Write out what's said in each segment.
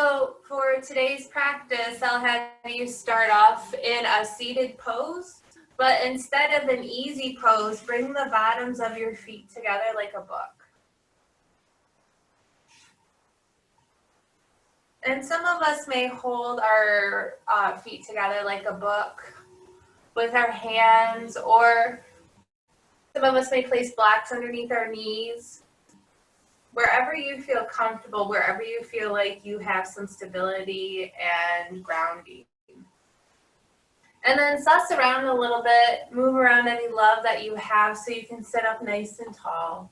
So for today's practice, I'll have you start off in a seated pose, but instead of an easy pose, bring the bottoms of your feet together like a book. And some of us may hold our feet together like a book with our hands, or some of us may place blocks underneath our knees. Wherever you feel comfortable, wherever you feel like you have some stability and grounding. And then suss around a little bit, move around any love that you have so you can sit up nice and tall.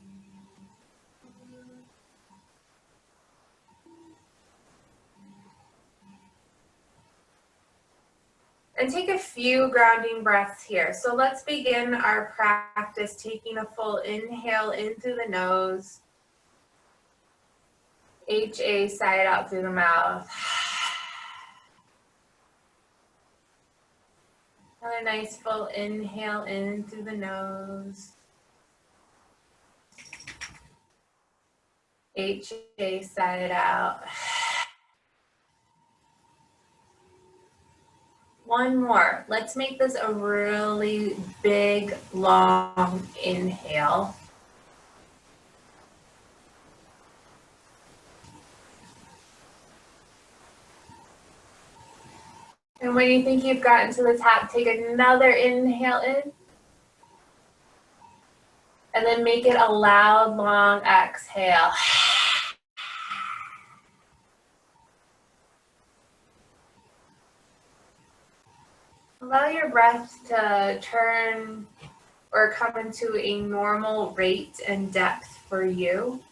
And take a few grounding breaths here. So let's begin our practice taking a full inhale in through the nose. HA, sigh it out through the mouth. Another nice full inhale in through the nose. HA, sigh it out. One more. Let's make this a really big, long inhale. And when you think you've gotten to the top, take another inhale in. And then make it a loud, long exhale. Allow your breath to turn or come into a normal rate and depth for you.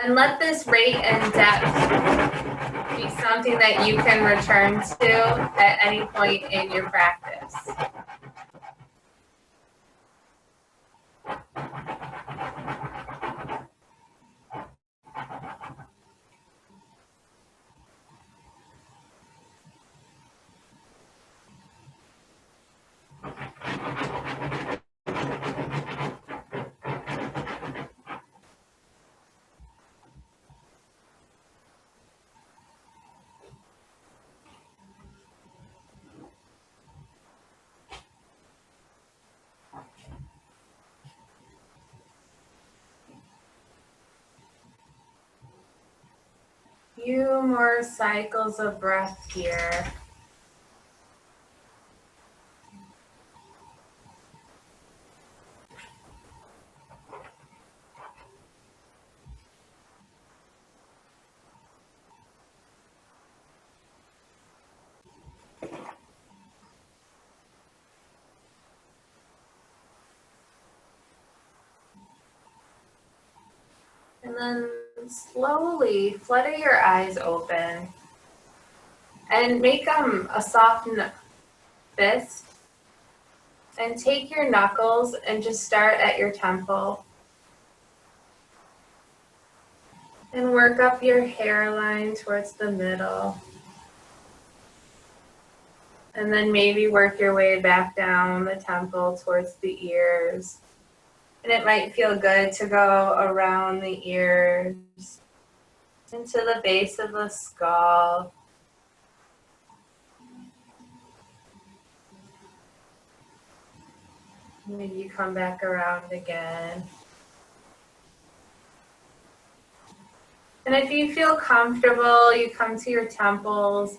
And let this rate and depth be something that you can return to at any point in your practice. Few more cycles of breath here. And then slowly flutter your eyes open and make them a soft fist. And take your knuckles and just start at your temple. And work up your hairline towards the middle. And then maybe work your way back down the temple towards the ears. And it might feel good to go around the ears into the base of the skull. Maybe you come back around again. And if you feel comfortable, you come to your temples.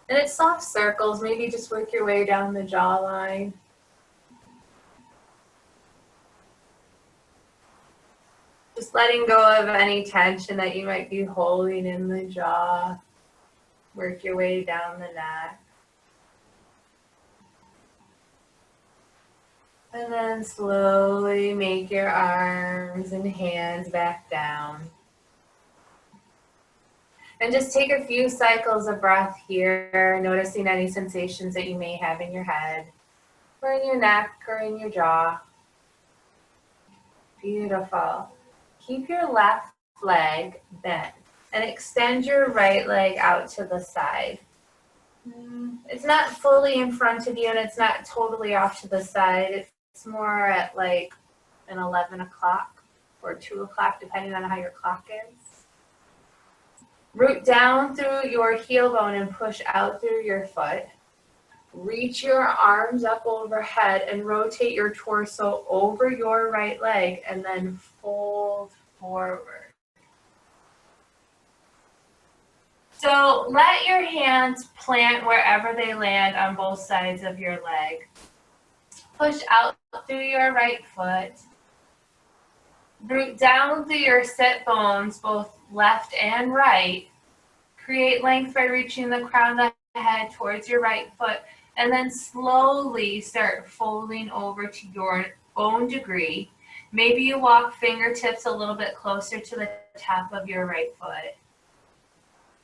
And it's soft circles. Maybe just work your way down the jawline. Just letting go of any tension that you might be holding in the jaw. Work your way down the neck. And then slowly make your arms and hands back down. And just take a few cycles of breath here, noticing any sensations that you may have in your head, or in your neck, or in your jaw. Beautiful. Keep your left leg bent and extend your right leg out to the side. It's not fully in front of you and it's not totally off to the side. It's more at like an 11 o'clock or 2 o'clock, depending on how your clock is. Root down through your heel bone and push out through your foot. Reach your arms up overhead and rotate your torso over your right leg and then fold forward. So let your hands plant wherever they land on both sides of your leg. Push out through your right foot. Root down through your sit bones, both left and right. Create length by reaching the crown of the head towards your right foot, and then slowly start folding over to your own degree. Maybe you walk fingertips a little bit closer to the top of your right foot.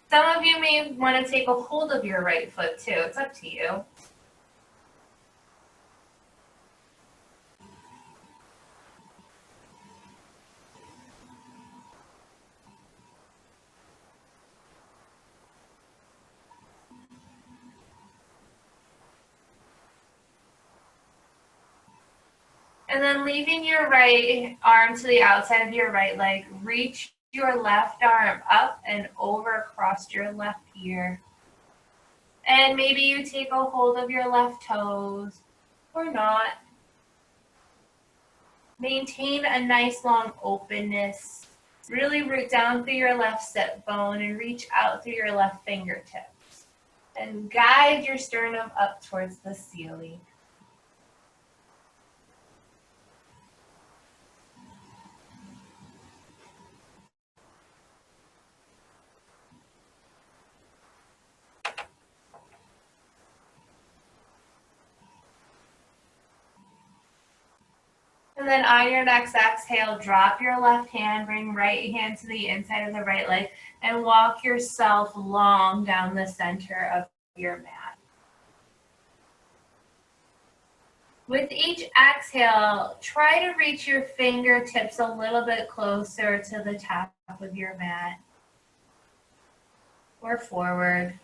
Some of you may want to take a hold of your right foot too. It's up to you. And then leaving your right arm to the outside of your right leg, reach your left arm up and over across your left ear. And maybe you take a hold of your left toes or not. Maintain a nice long openness. Really root down through your left sit bone and reach out through your left fingertips. And guide your sternum up towards the ceiling. And then on your next exhale, drop your left hand, bring right hand to the inside of the right leg, and walk yourself long down the center of your mat. With each exhale, try to reach your fingertips a little bit closer to the top of your mat or forward.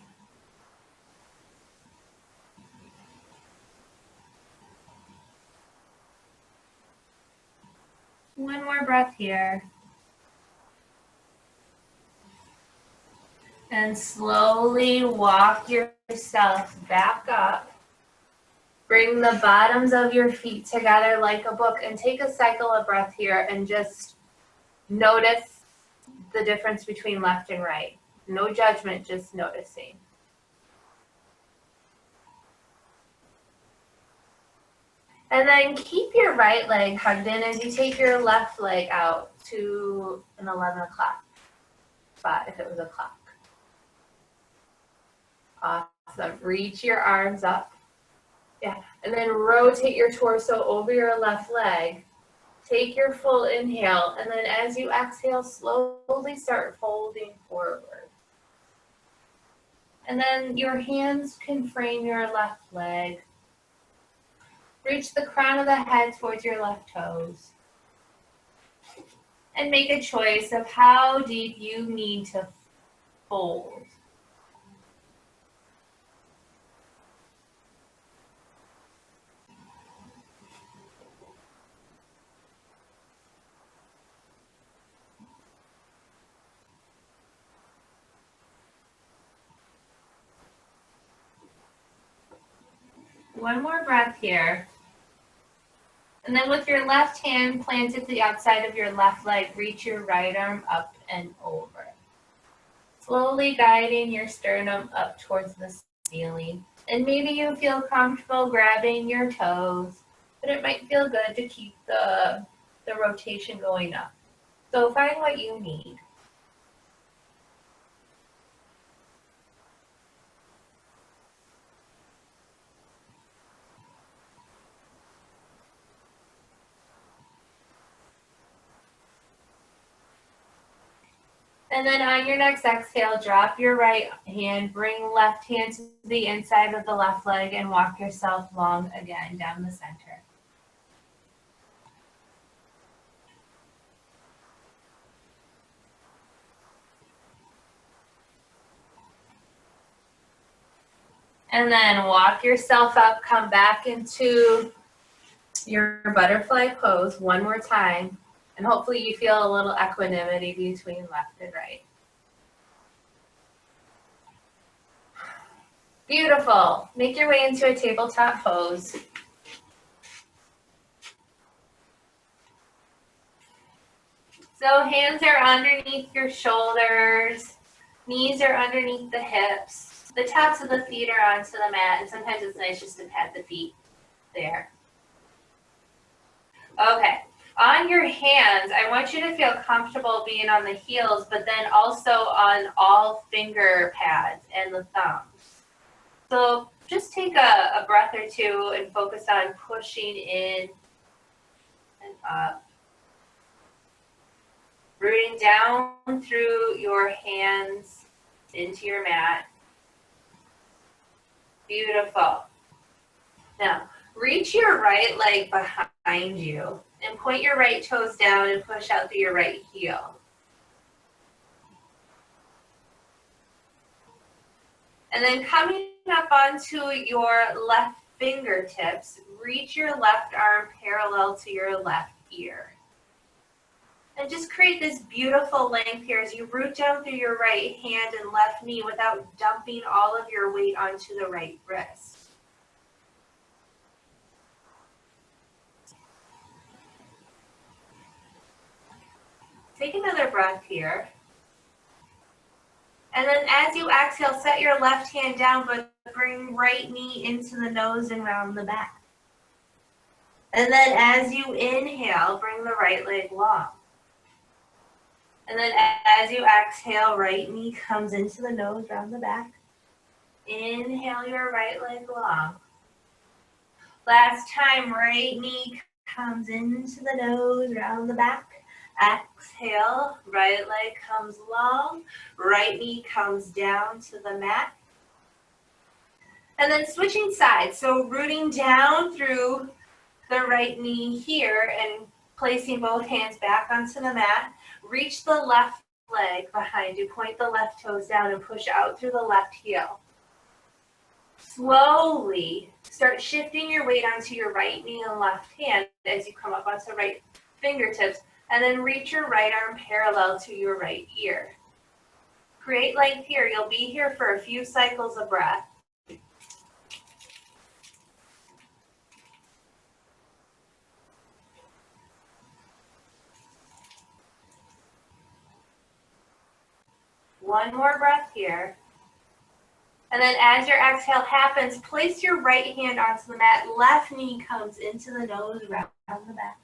One more breath here. And slowly walk yourself back up. Bring the bottoms of your feet together like a book and take a cycle of breath here and just notice the difference between left and right. No judgment, just noticing. And then keep your right leg hugged in as you take your left leg out to an 11 o'clock spot if it was a clock. Awesome. Reach your arms up. Yeah. And then rotate your torso over your left leg. Take your full inhale. And then as you exhale, slowly start folding forward. And then your hands can frame your left leg. Reach the crown of the head towards your left toes. And make a choice of how deep you need to fold. One more breath here. And then with your left hand planted to the outside of your left leg, reach your right arm up and over. Slowly guiding your sternum up towards the ceiling. And maybe you feel comfortable grabbing your toes, but it might feel good to keep the rotation going up. So find what you need. And then on your next exhale, drop your right hand, bring left hand to the inside of the left leg and walk yourself long again down the center. And then walk yourself up, come back into your butterfly pose one more time. And hopefully you feel a little equanimity between left and right. Beautiful. Make your way into a tabletop pose. So hands are underneath your shoulders, knees are underneath the hips, the tops of the feet are onto the mat, and sometimes it's nice just to pat the feet there. Okay, on your hands, I want you to feel comfortable being on the heels, but then also on all finger pads and the thumbs. So just take a breath or two and focus on pushing in and up. Rooting down through your hands into your mat. Beautiful. Now, reach your right leg behind you and point your right toes down and push out through your right heel. And then coming up onto your left fingertips, reach your left arm parallel to your left ear. And just create this beautiful length here as you root down through your right hand and left knee without dumping all of your weight onto the right wrist. Take another breath here. And then as you exhale, set your left hand down, but bring right knee into the nose and round the back. And then as you inhale, bring the right leg long. And then as you exhale, right knee comes into the nose, round the back. Inhale your right leg long. Last time, right knee comes into the nose, round the back. Exhale, right leg comes long, right knee comes down to the mat. And then switching sides, so rooting down through the right knee here and placing both hands back onto the mat. Reach the left leg behind you, point the left toes down and push out through the left heel. Slowly start shifting your weight onto your right knee and left hand as you come up onto right fingertips, and then reach your right arm parallel to your right ear. Create length here. You'll be here for a few cycles of breath. One more breath here. And then as your exhale happens, place your right hand onto the mat. Left knee comes into the nose, round the back.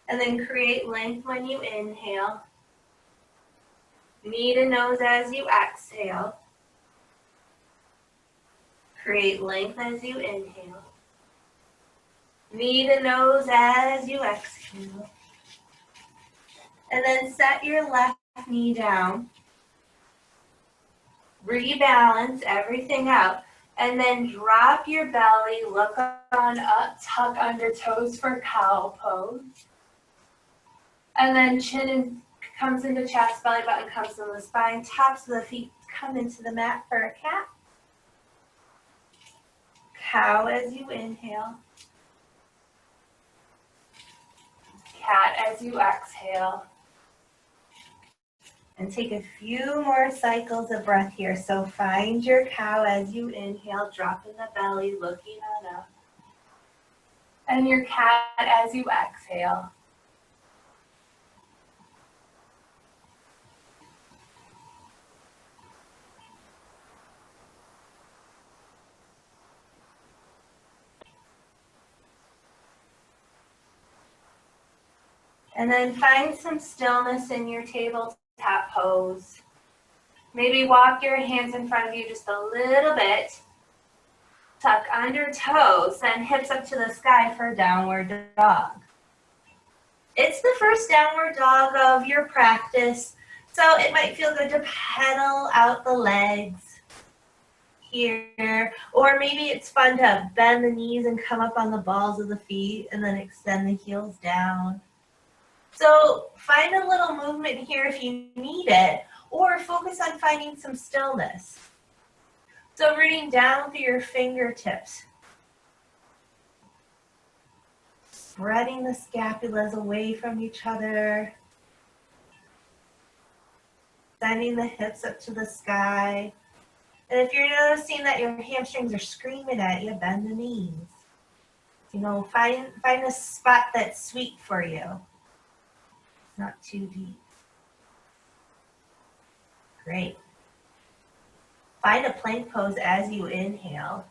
And then create length when you inhale. Knee to nose as you exhale. Create length as you inhale. Knee to nose as you exhale. And then set your left knee down. Rebalance everything out. And then drop your belly, look on up, tuck under toes for cow pose. And then chin comes into chest, belly button comes to the spine, tops of the feet come into the mat for a cat. Cow as you inhale. Cat as you exhale. And take a few more cycles of breath here. So find your cow as you inhale, dropping the belly, looking on up. And your cat as you exhale. And then find some stillness in your tabletop pose. Maybe walk your hands in front of you just a little bit. Tuck under toes, then hips up to the sky for downward dog. It's the first downward dog of your practice, so it might feel good to pedal out the legs here. Or maybe it's fun to bend the knees and come up on the balls of the feet and then extend the heels down. So find a little movement here if you need it, or focus on finding some stillness. So rooting down through your fingertips. Spreading the scapulas away from each other. Sending the hips up to the sky. And if you're noticing that your hamstrings are screaming at you, bend the knees. You know, find a spot that's sweet for you. Not too deep. Great. Find a plank pose as you inhale.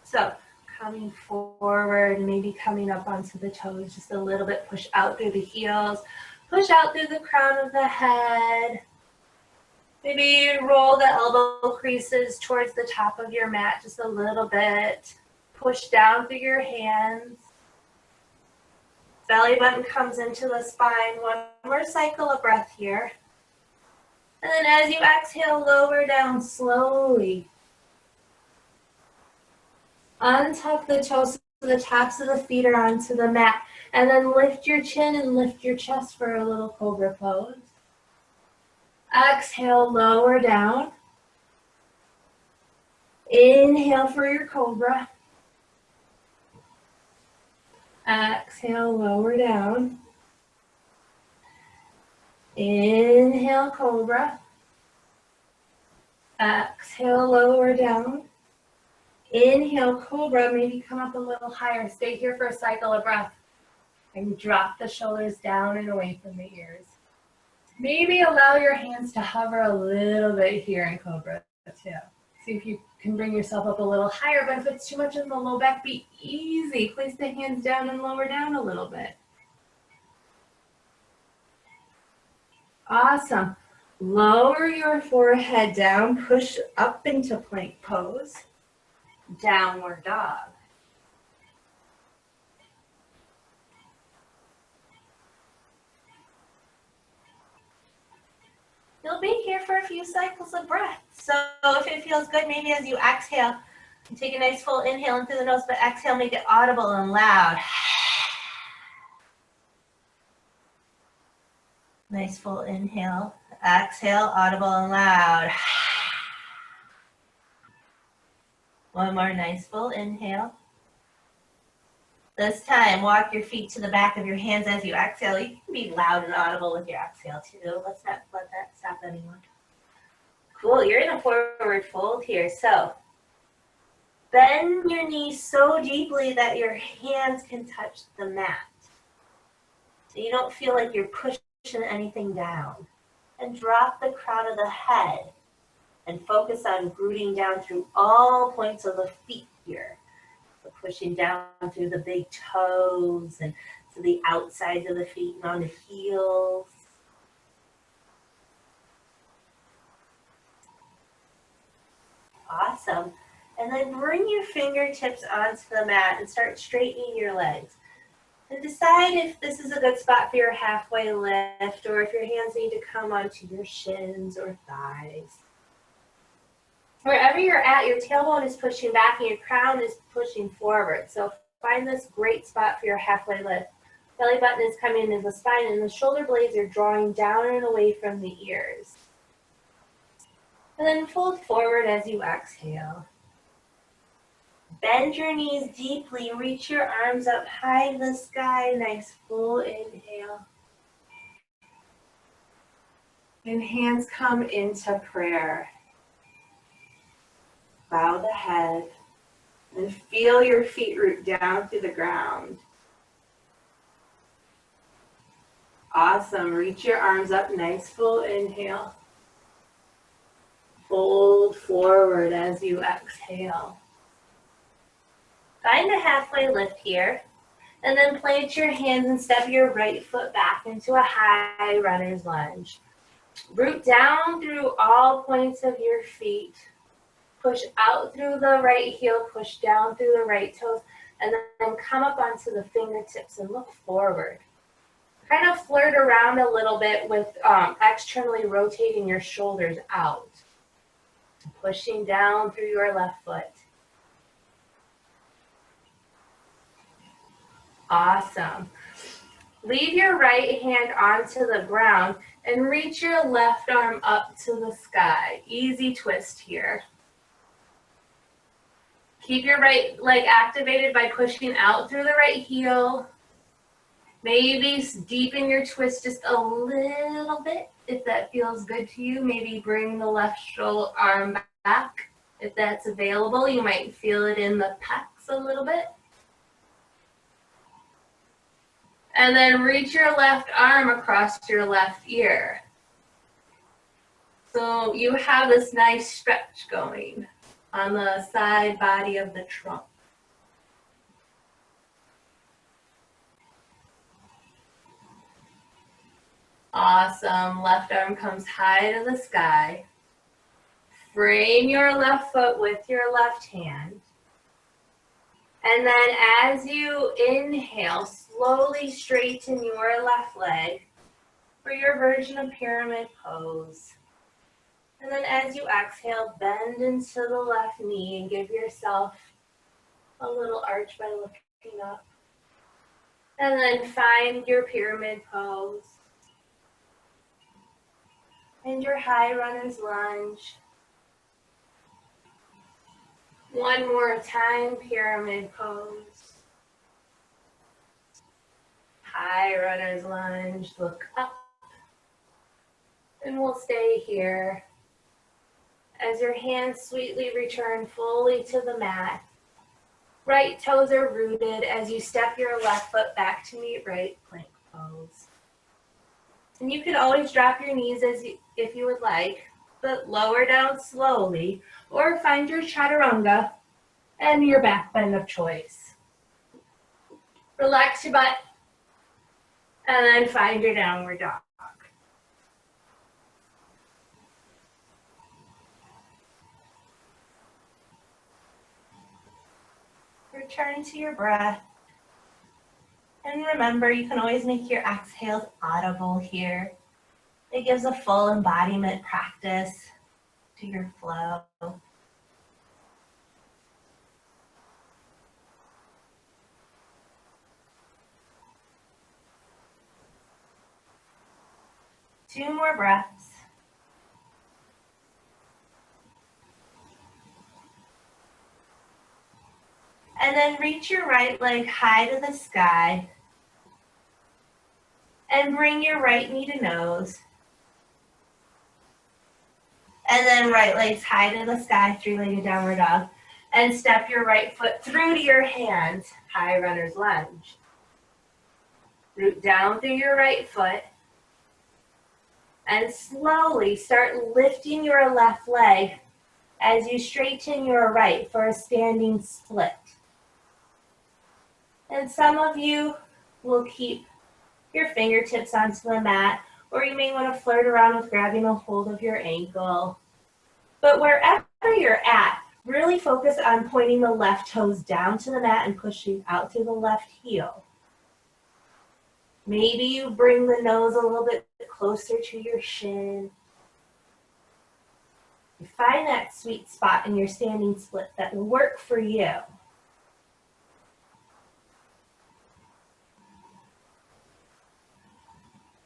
So coming forward, maybe coming up onto the toes just a little bit. Push out through the heels. Push out through the crown of the head. Maybe roll the elbow creases towards the top of your mat just a little bit. Push down through your hands. Belly button comes into the spine. One more cycle of breath here. And then as you exhale, lower down slowly. Untuck the toes so the tops of the feet are onto the mat. And then lift your chin and lift your chest for a little cobra pose. Exhale, lower down. Inhale for your cobra. Exhale, lower down. Inhale, cobra. Exhale, lower down. Inhale, cobra. Maybe come up a little higher. Stay here for a cycle of breath. And drop the shoulders down and away from the ears. Maybe allow your hands to hover a little bit here in cobra too. See if you can bring yourself up a little higher, but if it's too much in the low back, be easy. Place the hands down and lower down a little bit. Awesome. Lower your forehead down, push up into plank pose, downward dog. You'll be here for a few cycles of breath. So if it feels good, maybe as you exhale, take a nice full inhale in through the nose, but exhale, make it audible and loud. Nice full inhale. Exhale, audible and loud. One more nice full inhale. This time, walk your feet to the back of your hands as you exhale. You can be loud and audible with your exhale too. Let's not let that stop anyone. Cool, you're in a forward fold here. So bend your knees so deeply that your hands can touch the mat. So you don't feel like you're pushing anything down. And drop the crown of the head and focus on rooting down through all points of the feet here. So pushing down through the big toes and to the outsides of the feet and on the heels. Awesome. And then bring your fingertips onto the mat and start straightening your legs. And decide if this is a good spot for your halfway lift or if your hands need to come onto your shins or thighs. Wherever you're at, your tailbone is pushing back and your crown is pushing forward. So find this great spot for your halfway lift. Belly button is coming into the spine and the shoulder blades are drawing down and away from the ears. And then fold forward as you exhale. Bend your knees deeply, reach your arms up high in the sky, nice full inhale. And hands come into prayer. Bow the head and feel your feet root down through the ground. Awesome. Reach your arms up, nice full inhale. Fold forward as you exhale. Find a halfway lift here, and then plant your hands and step your right foot back into a high runner's lunge. Root down through all points of your feet. Push out through the right heel, push down through the right toes, and then come up onto the fingertips and look forward. Kind of flirt around a little bit with externally rotating your shoulders out. Pushing down through your left foot. Awesome. Leave your right hand onto the ground And reach your left arm up to the sky. Easy twist here. Keep your right leg activated by pushing out through the right heel. Maybe deepen your twist just a little bit if that feels good to you. Maybe bring the left shoulder arm back if that's available. You might feel it in the pecs a little bit. And then reach your left arm across your left ear. So you have this nice stretch going on the side body of the trunk. Awesome. Left arm comes high to the sky. Frame your left foot with your left hand. And then as you inhale, slowly straighten your left leg for your version of pyramid pose. And then as you exhale, bend into the left knee and give yourself a little arch by looking up. And then find your pyramid pose. And your high runner's lunge. One more time, pyramid pose. High runner's lunge, look up. And we'll stay here. As your hands sweetly return fully to the mat, right toes are rooted as you step your left foot back to meet right plank pose. And you can always drop your knees if you would like, but lower down slowly, or find your chaturanga and your back bend of choice. Relax your butt, and then find your downward dog. Return to your breath. And remember, you can always make your exhales audible here. It gives a full embodiment practice to your flow. Two more breaths. And then reach your right leg high to the sky. And bring your right knee to nose. And then right leg's high to the sky, three-legged downward dog. And step your right foot through to your hands, high runner's lunge. Root down through your right foot. And slowly start lifting your left leg as you straighten your right for a standing split. And some of you will keep your fingertips onto the mat, or you may want to flirt around with grabbing a hold of your ankle. But wherever you're at, really focus on pointing the left toes down to the mat and pushing out through the left heel. Maybe you bring the nose a little bit closer to your shin. You find that sweet spot in your standing split that will work for you.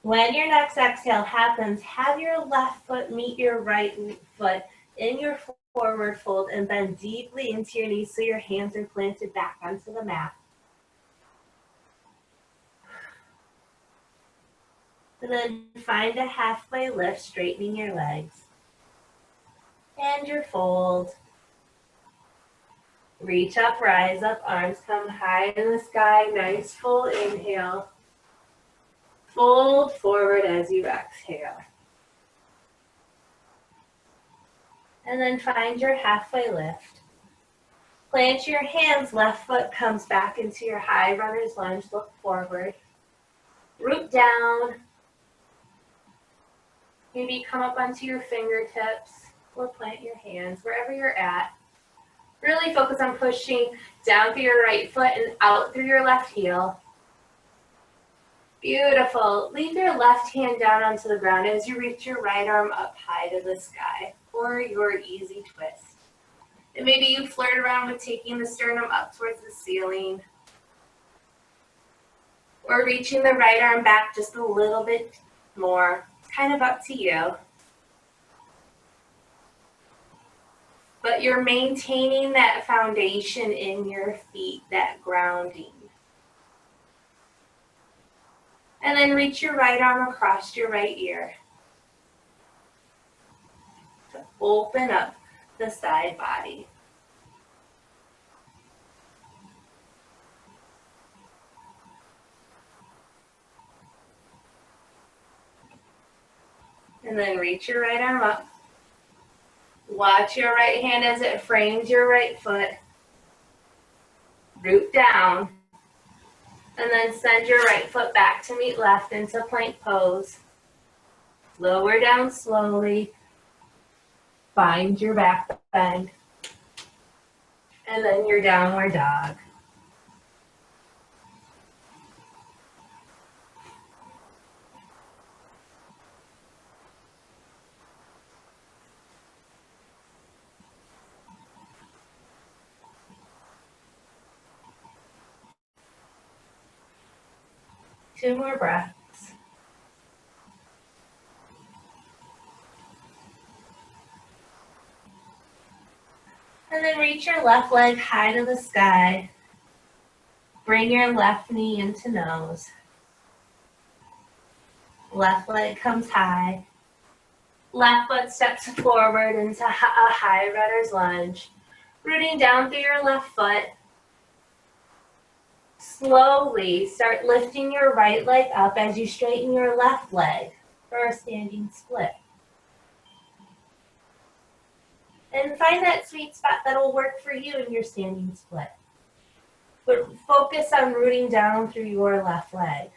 When your next exhale happens, have your left foot meet your right foot in your forward fold and bend deeply into your knees so your hands are planted back onto the mat. And then find a halfway lift, straightening your legs. And your fold. Reach up, rise up, arms come high in the sky, nice full inhale. Fold forward as you exhale. And then find your halfway lift. Plant your hands, left foot comes back into your high runner's lunge, look forward. Root down. Maybe come up onto your fingertips or plant your hands wherever you're at. Really focus on pushing down through your right foot and out through your left heel. Beautiful. Leave your left hand down onto the ground as you reach your right arm up high to the sky for your easy twist. And maybe you flirt around with taking the sternum up towards the ceiling. Or reaching the right arm back just a little bit more. kind of up to you. But you're maintaining that foundation in your feet, that grounding. And then reach your right arm across your right ear to open up the side body. And then reach your right arm up. Watch your right hand as it frames your right foot. Root down. And then send your right foot back to meet left into plank pose. Lower down slowly. Find your back bend. And then your downward dog. Two more breaths. And then reach your left leg high to the sky. Bring your left knee into nose. Left leg comes high. Left foot steps forward into a high runner's lunge. Rooting down through your left foot. Slowly start lifting your right leg up as you straighten your left leg for a standing split. And find that sweet spot that'll work for you in your standing split. But focus on rooting down through your left leg.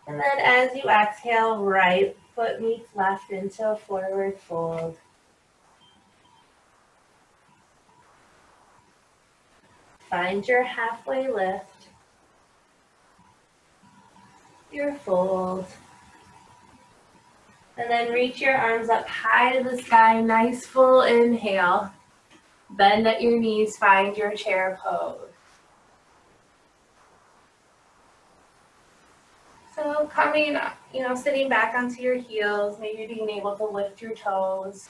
And then as you exhale, right foot meets left into a forward fold. Find your halfway lift, your fold, and then reach your arms up high to the sky, nice full inhale. Bend at your knees, find your chair pose. So coming, sitting back onto your heels, maybe being able to lift your toes,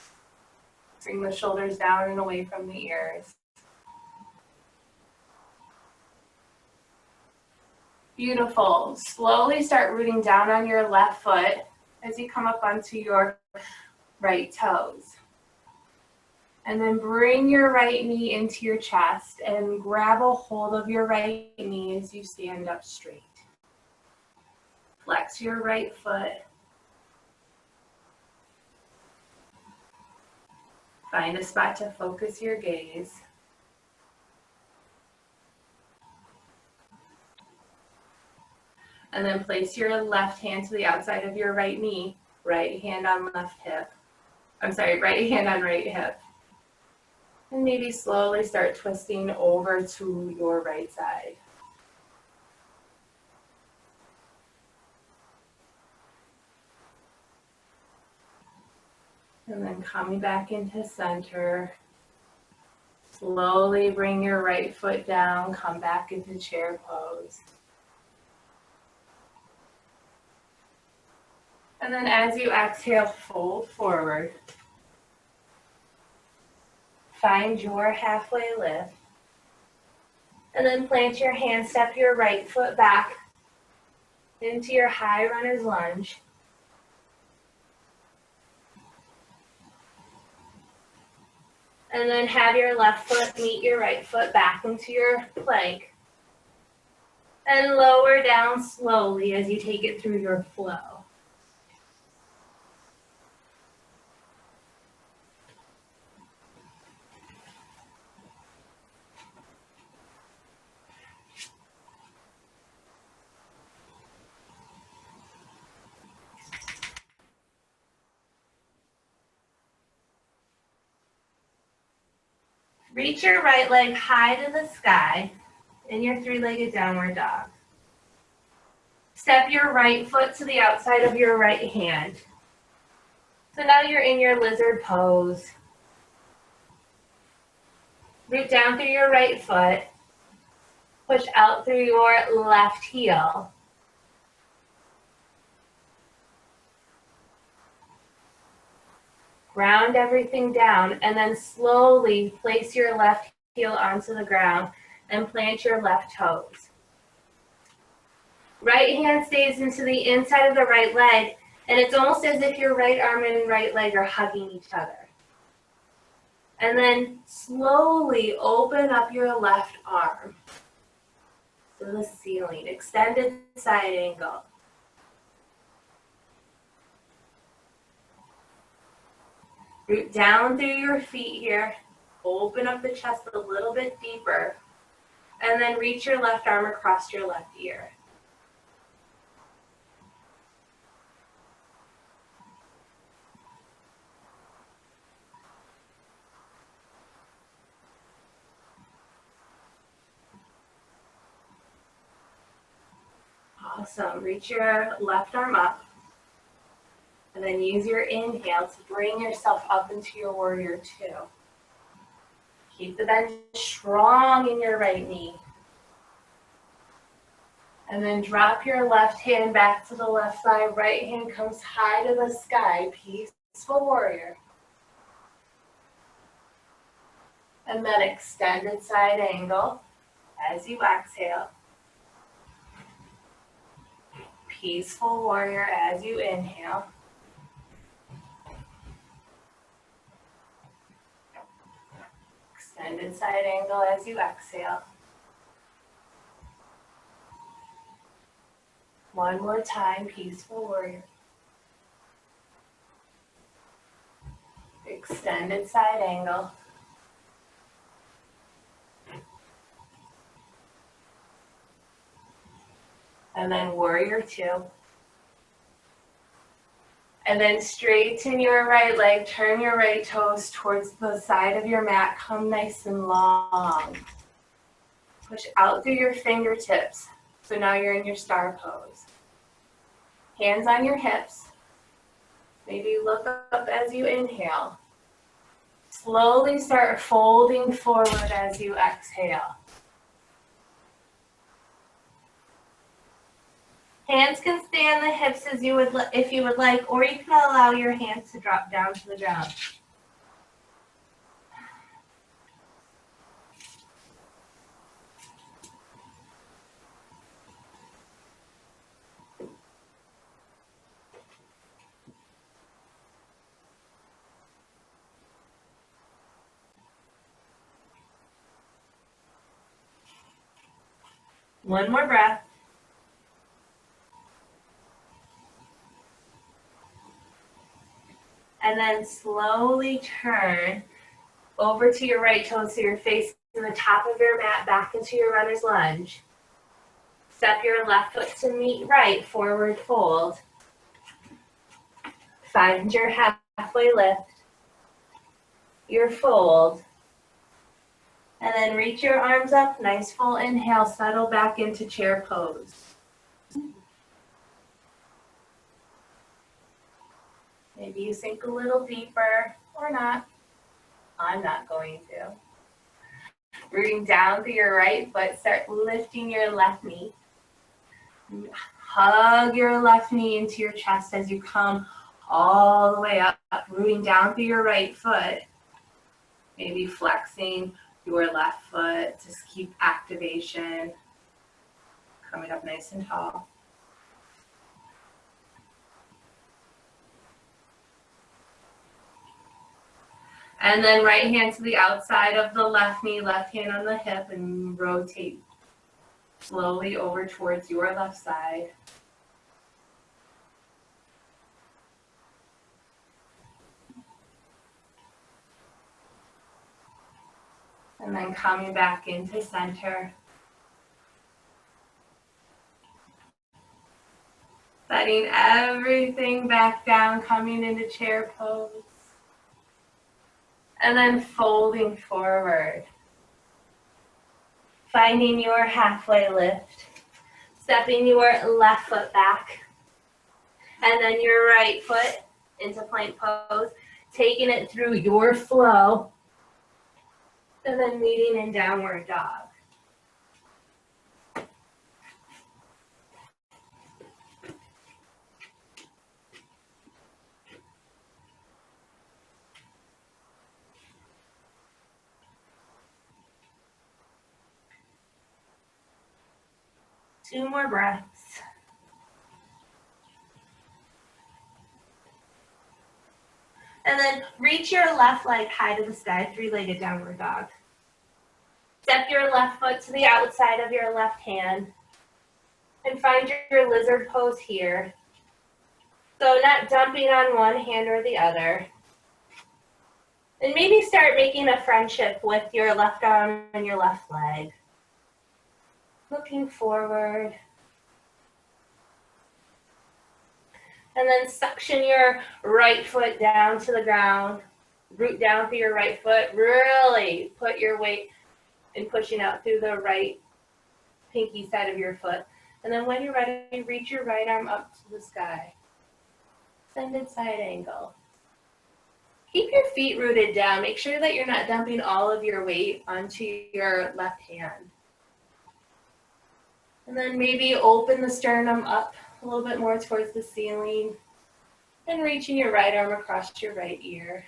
bring the shoulders down and away from the ears. Beautiful. Slowly start rooting down on your left foot as you come up onto your right toes. And then bring your right knee into your chest and grab a hold of your right knee as you stand up straight. Flex your right foot. Find a spot to focus your gaze. And then place your left hand to the outside of your right knee, right hand on left hip. Right hand on right hip. And maybe slowly start twisting over to your right side. And then coming back into center. Slowly bring your right foot down, come back into chair pose. And then as you exhale, fold forward. Find your halfway lift. And then plant your hand, step your right foot back into your high runner's lunge. And then have your left foot meet your right foot back into your plank. And lower down slowly as you take it through your flow. Reach your right leg high to the sky in your three-legged downward dog. Step your right foot to the outside of your right hand. So now you're in your lizard pose. Root down through your right foot. Push out through your left heel. Ground everything down and then slowly place your left heel onto the ground and plant your left toes. Right hand stays into the inside of the right leg, and it's almost as if your right arm and right leg are hugging each other. And then slowly open up your left arm to the ceiling, extended side angle. Root down through your feet here. Open up the chest a little bit deeper. And then reach your left arm across your left ear. Awesome. Reach your left arm up. And then use your inhale to bring yourself up into your warrior two. Keep the bend strong in your right knee. And then drop your left hand back to the left side. Right hand comes high to the sky. Peaceful warrior. And then extended side angle as you exhale. Peaceful warrior as you inhale. Extended side angle as you exhale. One more time, peaceful warrior. Extended side angle. And then warrior two. And then straighten your right leg, turn your right toes towards the side of your mat, come nice and long. Push out through your fingertips. So now you're in your star pose. Hands on your hips. Maybe look up as you inhale. Slowly start folding forward as you exhale. Hands can stay on the hips as you would, if you would like, or you can allow your hands to drop down to the ground. One more breath. And then slowly turn over to your right toe so you're facing the top of your mat back into your runner's lunge. Step your left foot to meet right, forward fold. Find your halfway lift, your fold. And then reach your arms up, nice full inhale, settle back into chair pose. Maybe you sink a little deeper or not. I'm not going to. Rooting down through your right foot, start lifting your left knee. Hug your left knee into your chest as you come all the way up, rooting down through your right foot. Maybe flexing your left foot to keep activation. Coming up nice and tall. And then right hand to the outside of the left knee, left hand on the hip, and rotate slowly over towards your left side. And then coming back into center. Setting everything back down, coming into chair pose. And then folding forward. Finding your halfway lift. Stepping your left foot back. And then your right foot into plank pose, taking it through your flow, and then meeting in downward dog. Two more breaths. And then reach your left leg high to the sky, three-legged downward dog. Step your left foot to the outside of your left hand and find your lizard pose here. So not dumping on one hand or the other. And maybe start making a friendship with your left arm and your left leg. Looking forward. And then suction your right foot down to the ground. Root down through your right foot. Really put your weight in pushing out through the right pinky side of your foot. And then when you're ready, reach your right arm up to the sky. Extended side angle. Keep your feet rooted down. Make sure that you're not dumping all of your weight onto your left hand. And then maybe open the sternum up a little bit more towards the ceiling. And reaching your right arm across your right ear.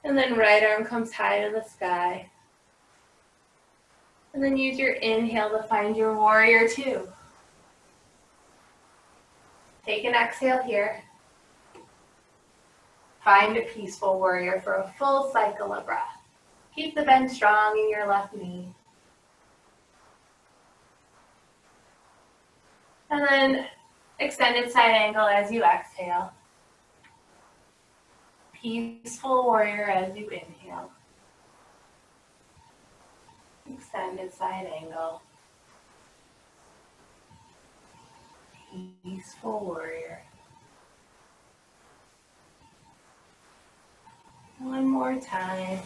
And then right arm comes high to the sky. And then use your inhale to find your warrior two. Take an exhale here. Find a peaceful warrior for a full cycle of breath. Keep the bend strong in your left knee. And then extended side angle as you exhale. Peaceful warrior as you inhale. Extended side angle. Peaceful warrior. One more time.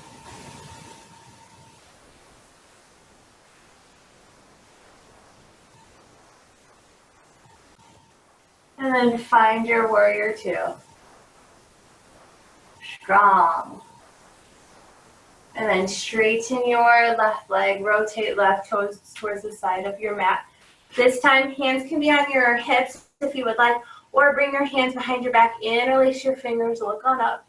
And then find your warrior two. Strong. And then straighten your left leg, rotate left toes towards the side of your mat. This time, hands can be on your hips if you would like, or bring your hands behind your back, interlace your fingers, look on up.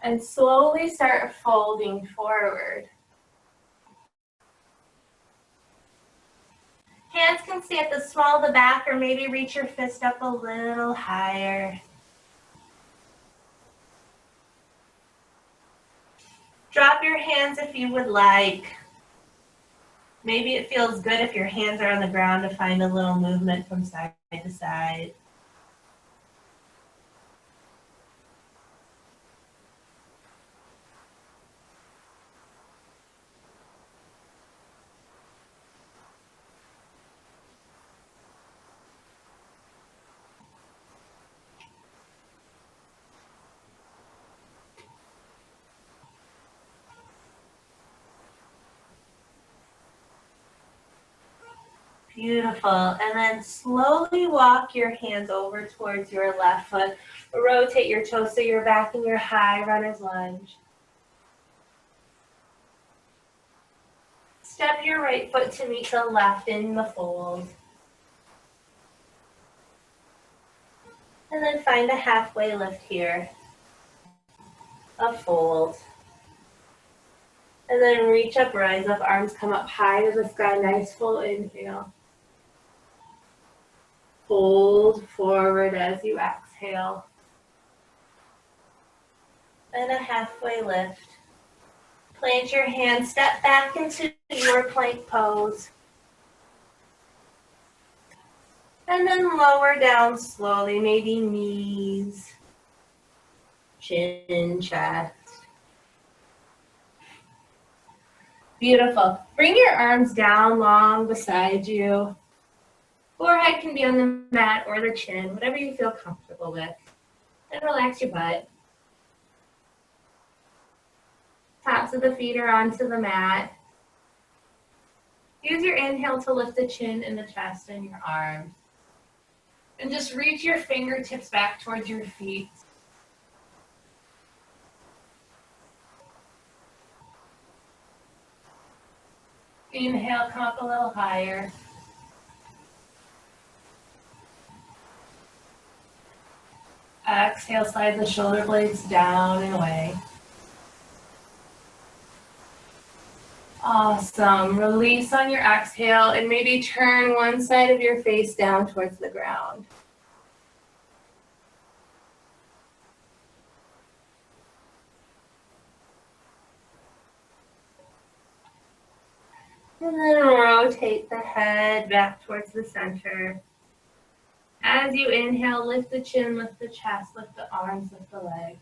And slowly start folding forward. Hands can stay at the small of the back, or maybe reach your fist up a little higher. Drop your hands if you would like. Maybe it feels good if your hands are on the ground to find a little movement from side to side. Beautiful. And then slowly walk your hands over towards your left foot. Rotate your toes so you're back in your high runner's lunge. Step your right foot to meet the left in the fold. And then find a halfway lift here. A fold. And then reach up, rise up, arms come up high to the sky. Nice full inhale. Fold forward as you exhale. And a halfway lift. Plant your hands, step back into your plank pose. And then lower down slowly, maybe knees, chin, chest. Beautiful. Bring your arms down long beside you. Forehead can be on the mat or the chin, whatever you feel comfortable with. And relax your butt. Tops of the feet are onto the mat. Use your inhale to lift the chin and the chest and your arms. And just reach your fingertips back towards your feet. Inhale, come up a little higher. Exhale, slide the shoulder blades down and away. Awesome. Release on your exhale and maybe turn one side of your face down towards the ground. And then rotate the head back towards the center. As you inhale, lift the chin, lift the chest, lift the arms, lift the legs.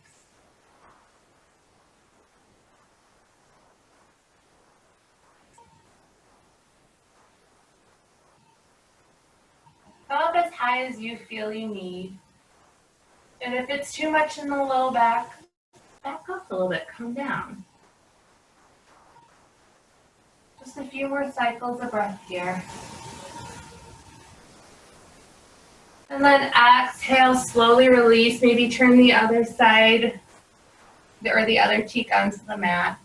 Come up as high as you feel you need. And if it's too much in the low back, back up a little bit, come down. Just a few more cycles of breath here. And then exhale, slowly release. Maybe turn the other side or the other cheek onto the mat.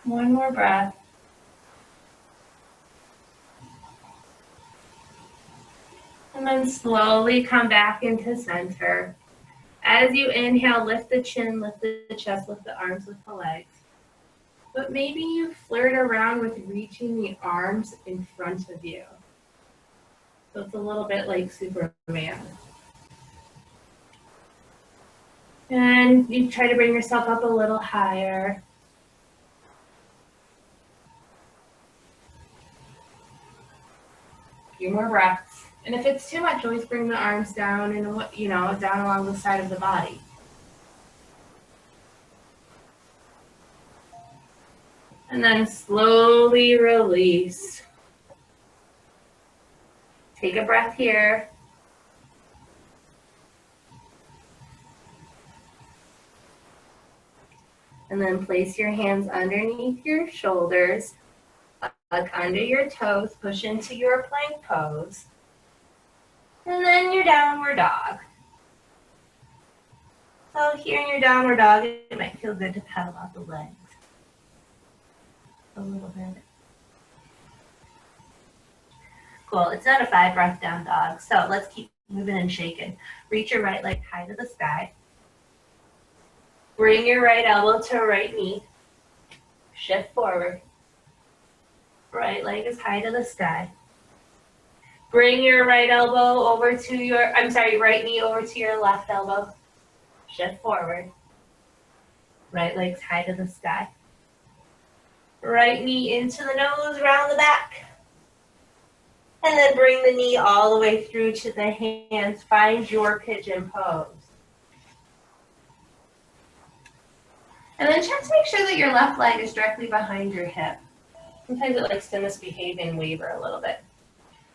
One more breath. And then slowly come back into center. As you inhale, lift the chin, lift the chest, lift the arms, lift the legs. But maybe you flirt around with reaching the arms in front of you. So it's a little bit like Superman. And you try to bring yourself up a little higher. A few more breaths. And if it's too much, always bring the arms down and, down along the side of the body. And then slowly release. Take a breath here. And then place your hands underneath your shoulders, tuck under your toes, push into your plank pose. And then your downward dog. So here in your downward dog, it might feel good to pedal out the legs a little bit. Cool, it's not a 5 breath down dog, so let's keep moving and shaking. Reach your right leg high to the sky. Bring your right elbow to right knee. Shift forward. Right leg is high to the sky. Bring your right elbow over to your, right knee over to your left elbow. Shift forward. Right leg's high to the sky. Right knee into the nose, round the back. And then bring the knee all the way through to the hands. Find your pigeon pose. And then check to make sure that your left leg is directly behind your hip. Sometimes it likes to misbehave and waver a little bit.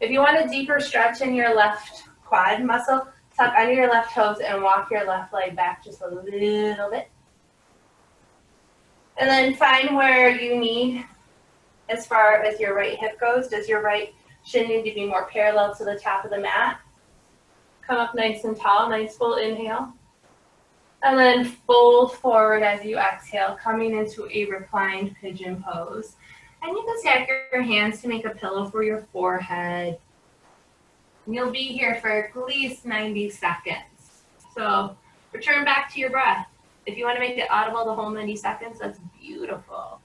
If you want a deeper stretch in your left quad muscle, tuck under your left toes and walk your left leg back just a little bit. And then find where you need as far as your right hip goes. Does your right shin need to be more parallel to the top of the mat? Come up nice and tall, nice full inhale. And then fold forward as you exhale, coming into a reclined pigeon pose. And you can stack your hands to make a pillow for your forehead. And you'll be here for at least 90 seconds. So return back to your breath. If you want to make it audible the whole 90 seconds, that's beautiful.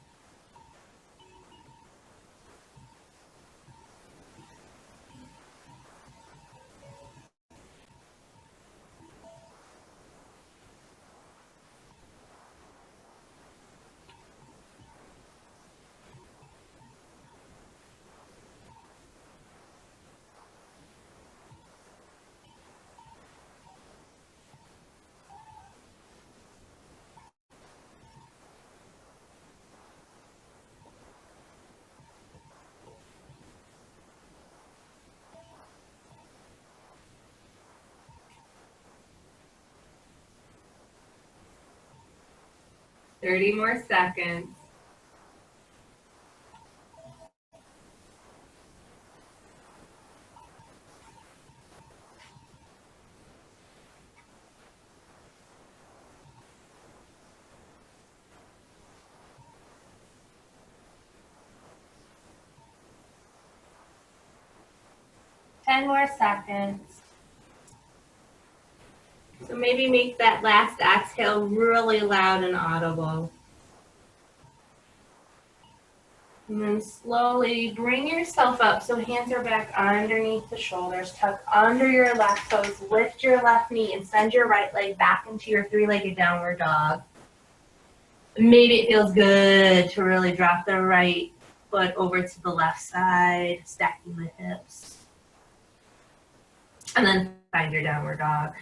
30 more seconds. Ten more seconds. So maybe make that last exhale really loud and audible. And then slowly bring yourself up so hands are back underneath the shoulders. Tuck under your left toes, lift your left knee, and send your right leg back into your three-legged downward dog. Maybe it feels good to really drop the right foot over to the left side, stacking the hips. And then find your downward dog.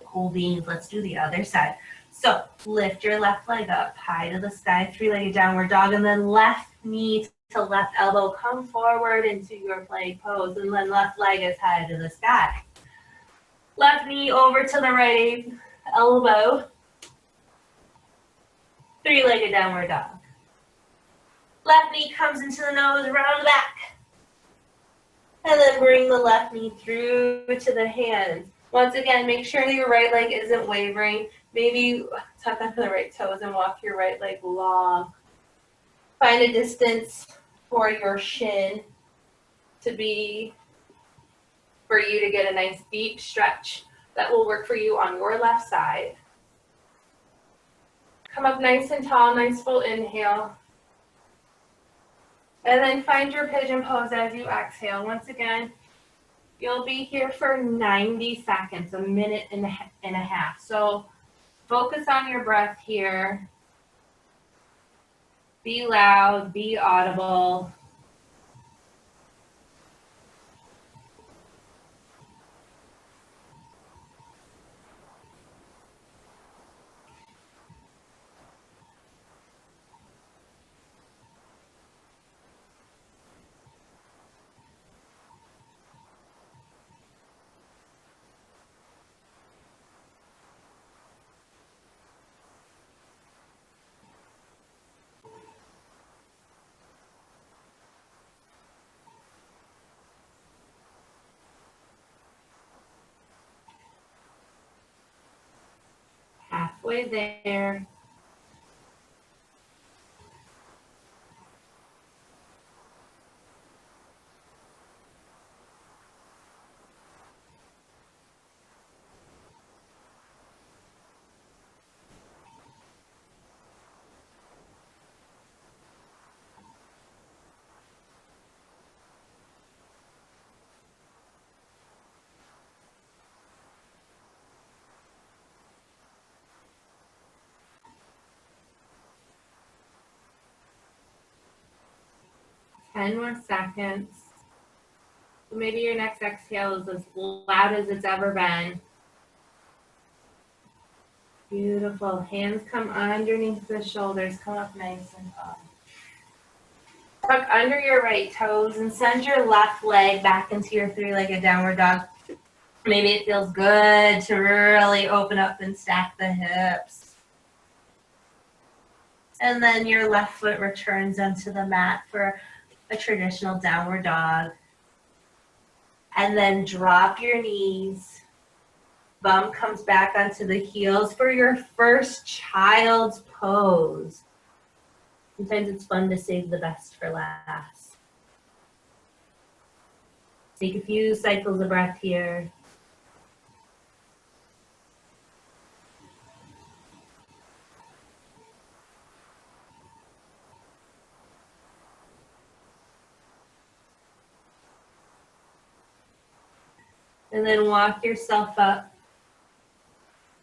Cool beans, let's do the other side. So lift your left leg up high to the sky, three-legged downward dog, and then left knee to left elbow, come forward into your plank pose, and then left leg is high to the sky. Left knee over to the right elbow, three-legged downward dog. Left knee comes into the nose, round the back. And then bring the left knee through to the hands. Once again, make sure that your right leg isn't wavering. Maybe tuck under the right toes and walk your right leg long. Find a distance for your shin for you to get a nice deep stretch that will work for you on your left side. Come up nice and tall, nice full inhale. And then find your pigeon pose as you exhale. Once again, you'll be here for 90 seconds, a minute and a half. So focus on your breath here. Be loud, be audible. Halfway there. Ten more seconds. Maybe your next exhale is as loud as it's ever been. Beautiful. Hands come underneath the shoulders. Come up nice and tall. Tuck under your right toes and send your left leg back into your three-legged downward dog. Maybe it feels good to really open up and stack the hips. And then your left foot returns onto the mat for a traditional downward dog. And then drop your knees. Bum comes back onto the heels for your first child's pose. Sometimes it's fun to save the best for last. Take a few cycles of breath here. And then walk yourself up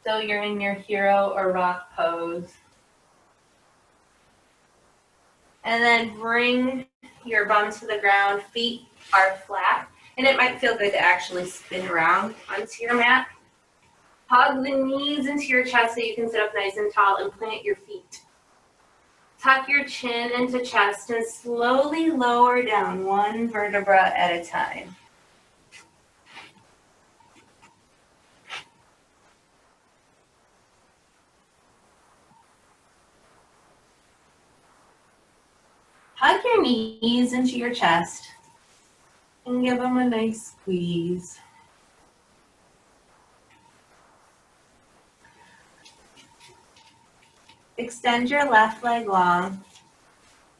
so you're in your hero or rock pose. And then bring your bum to the ground, feet are flat. And it might feel good to actually spin around onto your mat. Hug the knees into your chest so you can sit up nice and tall and plant your feet. Tuck your chin into chest and slowly lower down one vertebra at a time. Hug your knees into your chest and give them a nice squeeze. Extend your left leg long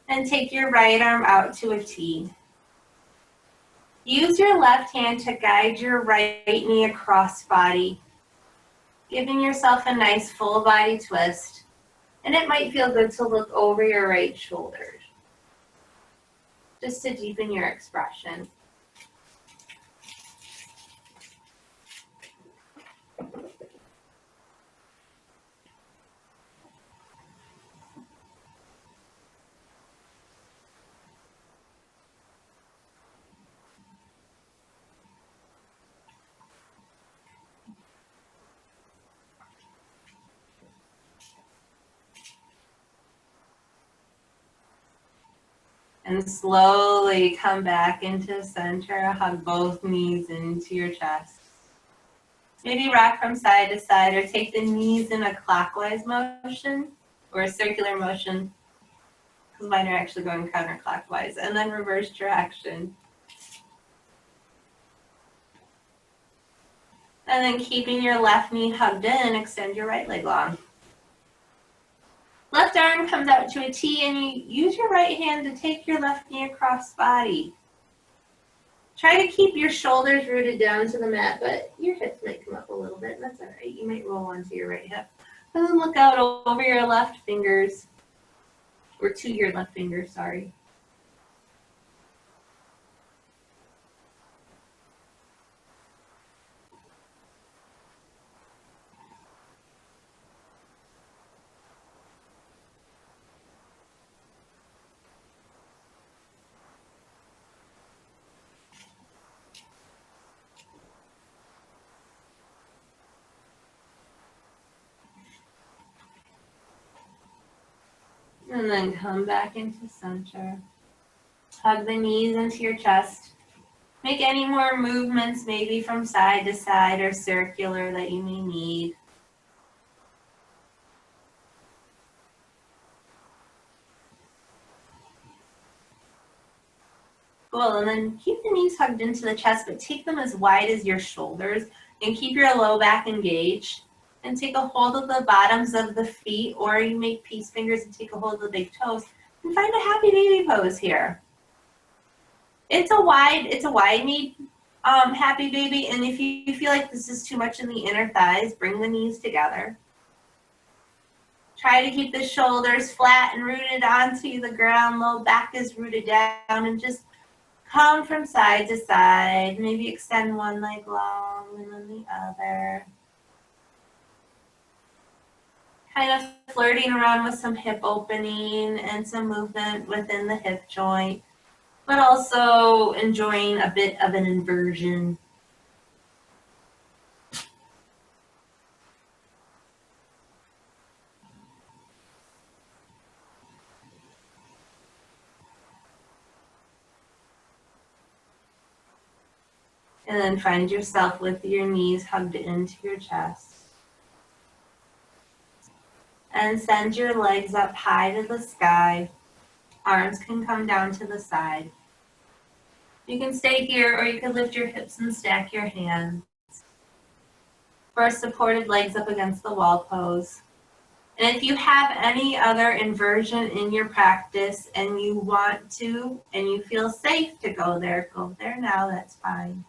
and take your right arm out to a T. Use your left hand to guide your right knee across body, giving yourself a nice full body twist. And it might feel good to look over your right shoulder, just to deepen your expression. And slowly come back into center. Hug both knees into your chest. Maybe rock from side to side or take the knees in a clockwise motion or a circular motion, because mine are actually going counterclockwise, and then reverse direction. And then keeping your left knee hugged in, extend your right leg long. Left arm comes out to a T, and you use your right hand to take your left knee across body. Try to keep your shoulders rooted down to the mat, but your hips might come up a little bit. That's all right. You might roll onto your right hip. And then look out over your left fingers, or to your left fingers, sorry. And then come back into center. Hug the knees into your chest. Make any more movements, maybe from side to side or circular, that you may need. Cool, and then keep the knees hugged into the chest, but take them as wide as your shoulders and keep your low back engaged. And take a hold of the bottoms of the feet, or you make peace fingers and take a hold of the big toes and find a happy baby pose here. It's a wide knee happy baby, and if you feel like this is too much in the inner thighs, bring the knees together. Try to keep the shoulders flat and rooted onto the ground, low back is rooted down, and just come from side to side. Maybe extend one leg long and then the other. Kind of flirting around with some hip opening and some movement within the hip joint, but also enjoying a bit of an inversion. And then find yourself with your knees hugged into your chest. And send your legs up high to the sky. Arms can come down to the side. You can stay here, or you can lift your hips and stack your hands. For a supported legs up against the wall pose. And if you have any other inversion in your practice and you want to, and you feel safe to go there now, that's fine.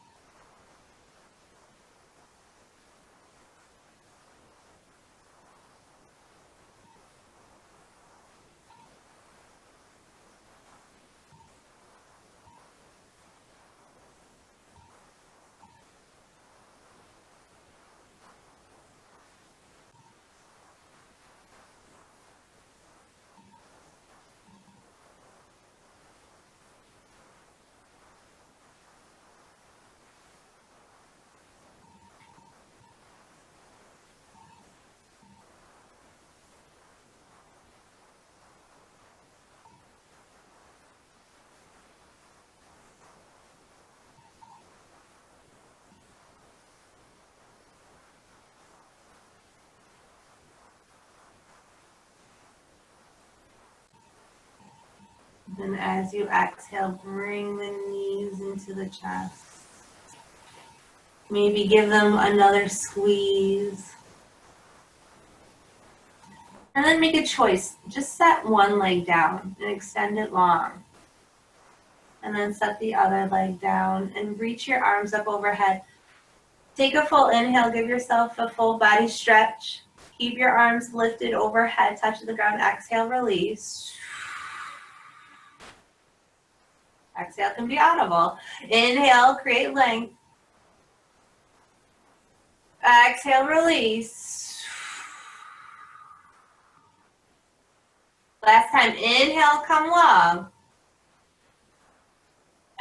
And as you exhale, bring the knees into the chest. Maybe give them another squeeze. And then make a choice. Just set one leg down and extend it long. And then set the other leg down and reach your arms up overhead. Take a full inhale, give yourself a full body stretch. Keep your arms lifted overhead, touch the ground. Exhale, release. Exhale can be audible. Inhale, create length. Exhale, release. Last time, inhale, come long.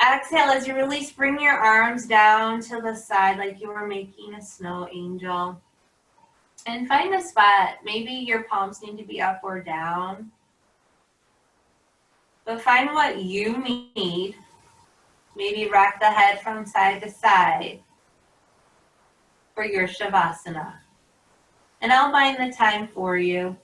Exhale, as you release, bring your arms down to the side like you were making a snow angel. And find a spot. Maybe your palms need to be up or down. But find what you need. Maybe rock the head from side to side for your Shavasana. And I'll bind the time for you.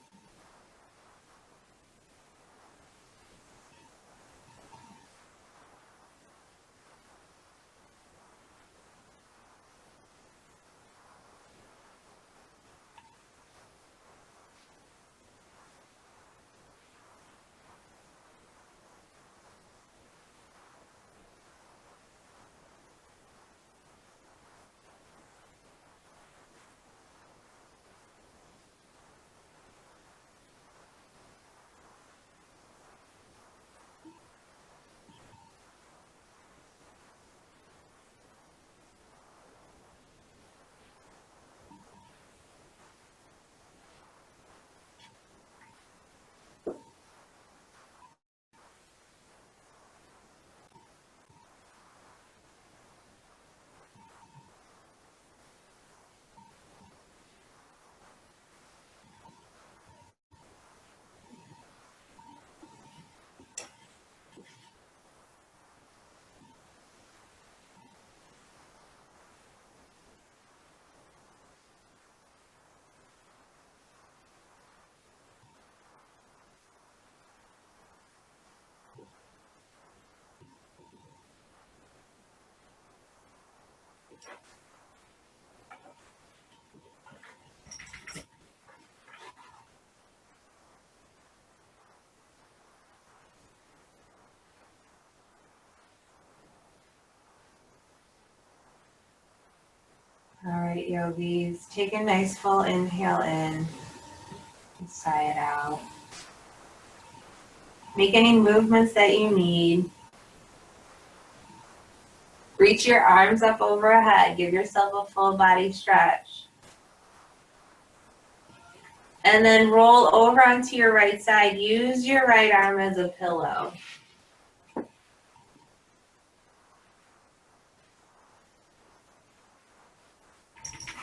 All right, yogis, take a nice full inhale in and sigh it out. Make any movements that you need. Reach your arms up overhead. Give yourself a full body stretch. And then roll over onto your right side. Use your right arm as a pillow.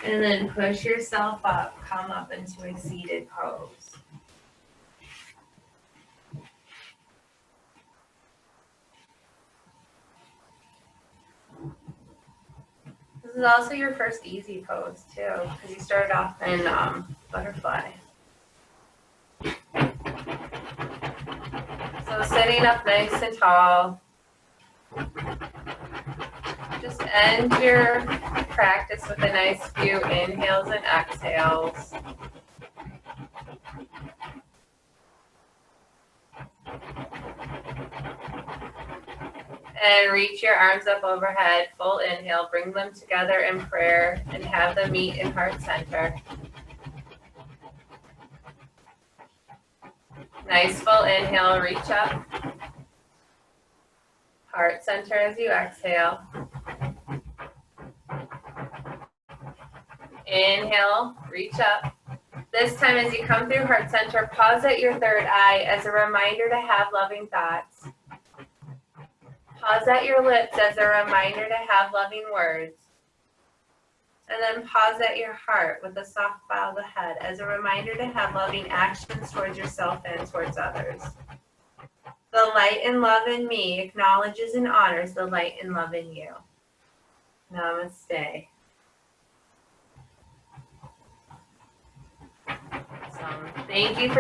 And then push yourself up. Come up into a seated pose. This is also your first easy pose too, because you started off in butterfly. So sitting up nice and tall. Just end your practice with a nice few inhales and exhales. And reach your arms up overhead, full inhale, bring them together in prayer and have them meet in heart center. Nice full inhale, reach up. Heart center as you exhale. Inhale, reach up. This time as you come through heart center, pause at your third eye as a reminder to have loving thoughts. Pause at your lips as a reminder to have loving words. And then pause at your heart with a soft bow of the head as a reminder to have loving actions towards yourself and towards others. The light and love in me acknowledges and honors the light and love in you. Namaste. Awesome. Thank you for